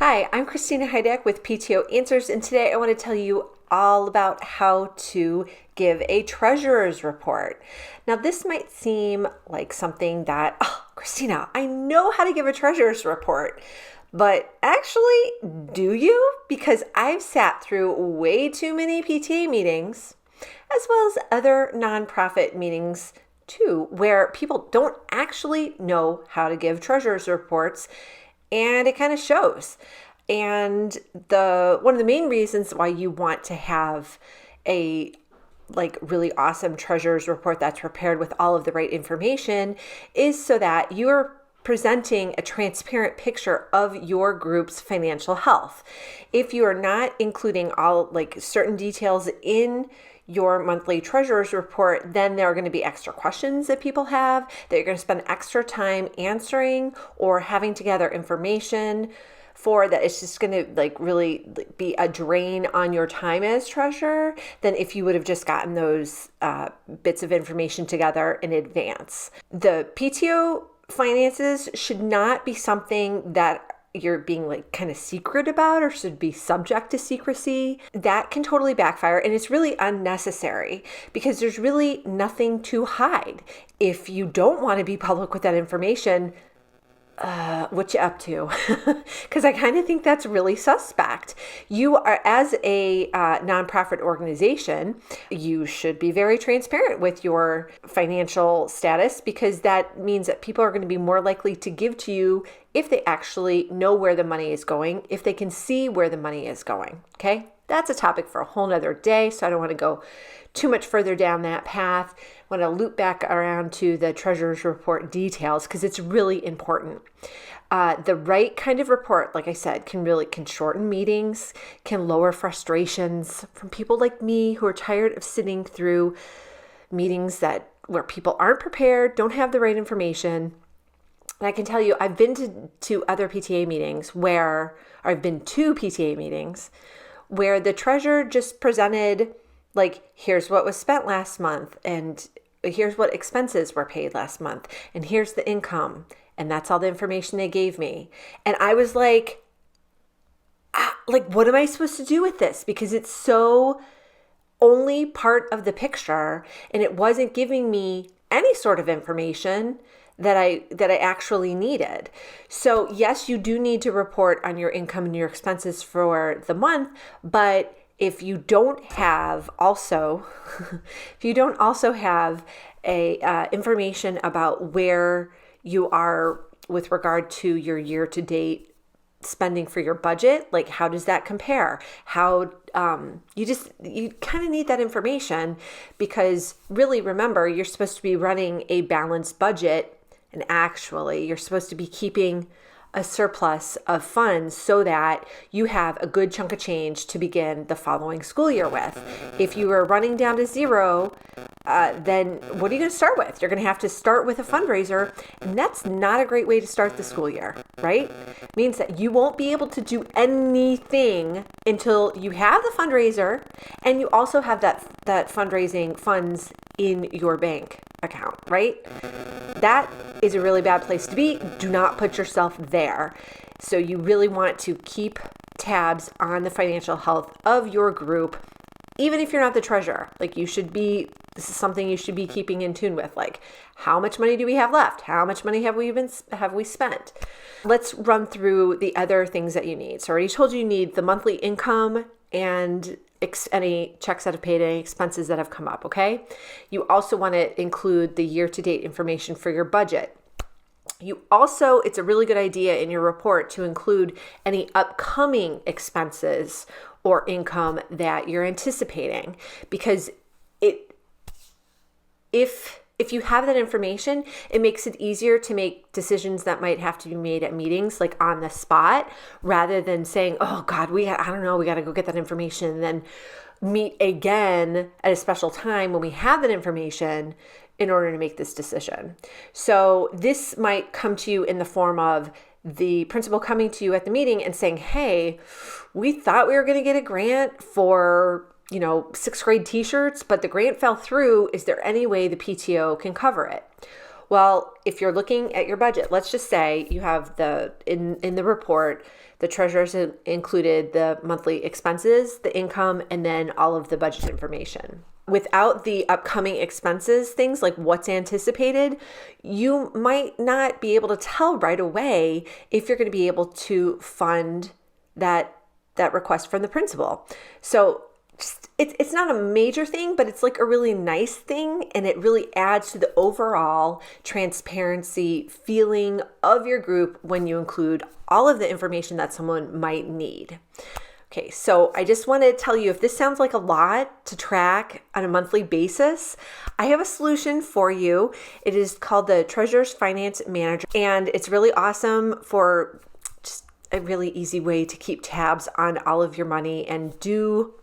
Hi, I'm Christina Heideck with PTO Answers, and today I want to tell you all about how to give a treasurer's report. Now, this might seem like something that, Christina, I know how to give a treasurer's report, but actually, do you? Because I've sat through way too many PTA meetings, as well as other nonprofit meetings too, where people don't actually know how to give treasurer's reports, and it kind of shows. And one of the main reasons why you want to have a really awesome treasurer's report that's prepared with all of the right information is so that you're presenting a transparent picture of your group's financial health. If you are not including all certain details in your monthly treasurer's report, then there are going to be extra questions that people have that you're going to spend extra time answering or having to gather information for, that it's just going to really be a drain on your time as treasurer than if you would have just gotten those bits of information together in advance. The PTO finances should not be something that you're being kind of secret about or should be subject to secrecy. That can totally backfire, and it's really unnecessary because there's really nothing to hide. If you don't want to be public with that information, what you up to? Because I kind of think that's really suspect. You are, as a nonprofit organization, you should be very transparent with your financial status, because that means that people are going to be more likely to give to you if they actually know where the money is going, if they can see where the money is going. Okay? That's a topic for a whole nother day, so I don't want to go too much further down that path. I want to loop back around to the treasurer's report details because it's really important. The right kind of report, like I said, can shorten meetings, can lower frustrations from people like me who are tired of sitting through meetings where people aren't prepared, don't have the right information. And I can tell you, I've been to other PTA meetings or I've been to PTA meetings where the treasurer just presented, here's what was spent last month, and here's what expenses were paid last month, and here's the income, and that's all the information they gave me. And I was like, what am I supposed to do with this? Because it's so only part of the picture, and it wasn't giving me any sort of information that I actually needed. So yes, you do need to report on your income and your expenses for the month, but if you don't also have a information about where you are with regard to your year-to-date spending for your budget, how does that compare? How you kind of need that information, because really, remember, you're supposed to be running a balanced budget. And actually, you're supposed to be keeping a surplus of funds so that you have a good chunk of change to begin the following school year with. If you are running down to zero, then what are you going to start with? You're going to have to start with a fundraiser, and that's not a great way to start the school year, right? It means that you won't be able to do anything until you have the fundraiser and you also have that fundraising funds in your bank account, right? That is a really bad place to be. Do not put yourself there. So you really want to keep tabs on the financial health of your group, even if you're not the treasurer. This is something you should be keeping in tune with. How much money do we have left? How much money have we spent? Let's run through the other things that you need. So I already told you need the monthly income and any checks that have paid, any expenses that have come up, okay? You also want to include the year-to-date information for your budget. It's a really good idea in your report to include any upcoming expenses or income that you're anticipating, because if you have that information, it makes it easier to make decisions that might have to be made at meetings, on the spot, rather than saying, oh God, we got to go get that information and then meet again at a special time when we have that information in order to make this decision. So this might come to you in the form of the principal coming to you at the meeting and saying, hey, we thought we were going to get a grant for sixth grade t-shirts, but the grant fell through. Is there any way the PTO can cover it? Well, if you're looking at your budget, let's just say you have in the report The treasurers included the monthly expenses, the income, and then all of the budget information. Without the upcoming expenses, things like what's anticipated, you might not be able to tell right away if you're going to be able to fund that request from the principal. So it's not a major thing, but it's like a really nice thing, and it really adds to the overall transparency feeling of your group when you include all of the information that someone might need. Okay, so I just want to tell you, if this sounds like a lot to track on a monthly basis, I have a solution for you. It is called the Treasurer's Finance Manager, and it's really awesome for just a really easy way to keep tabs on all of your money and do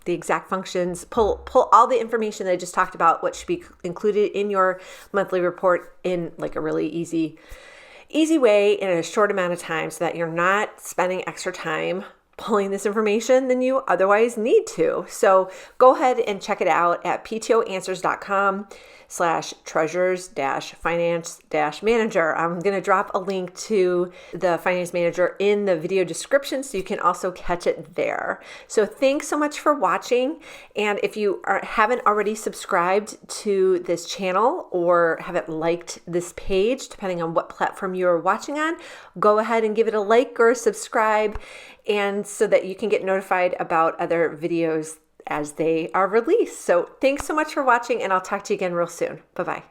the exact functions, pull all the information that I just talked about, what should be included in your monthly report in like a really easy way in a short amount of time, so that you're not spending extra time pulling this information than you otherwise need to. So go ahead and check it out at ptoanswers.com/treasurers-finance-manager. I'm going to drop a link to the finance manager in the video description, so you can also catch it there. So thanks so much for watching. And if you haven't already subscribed to this channel or haven't liked this page, depending on what platform you're watching on, go ahead and give it a like or a subscribe, and so that you can get notified about other videos as they are released. So thanks so much for watching, and I'll talk to you again real soon. Bye-bye.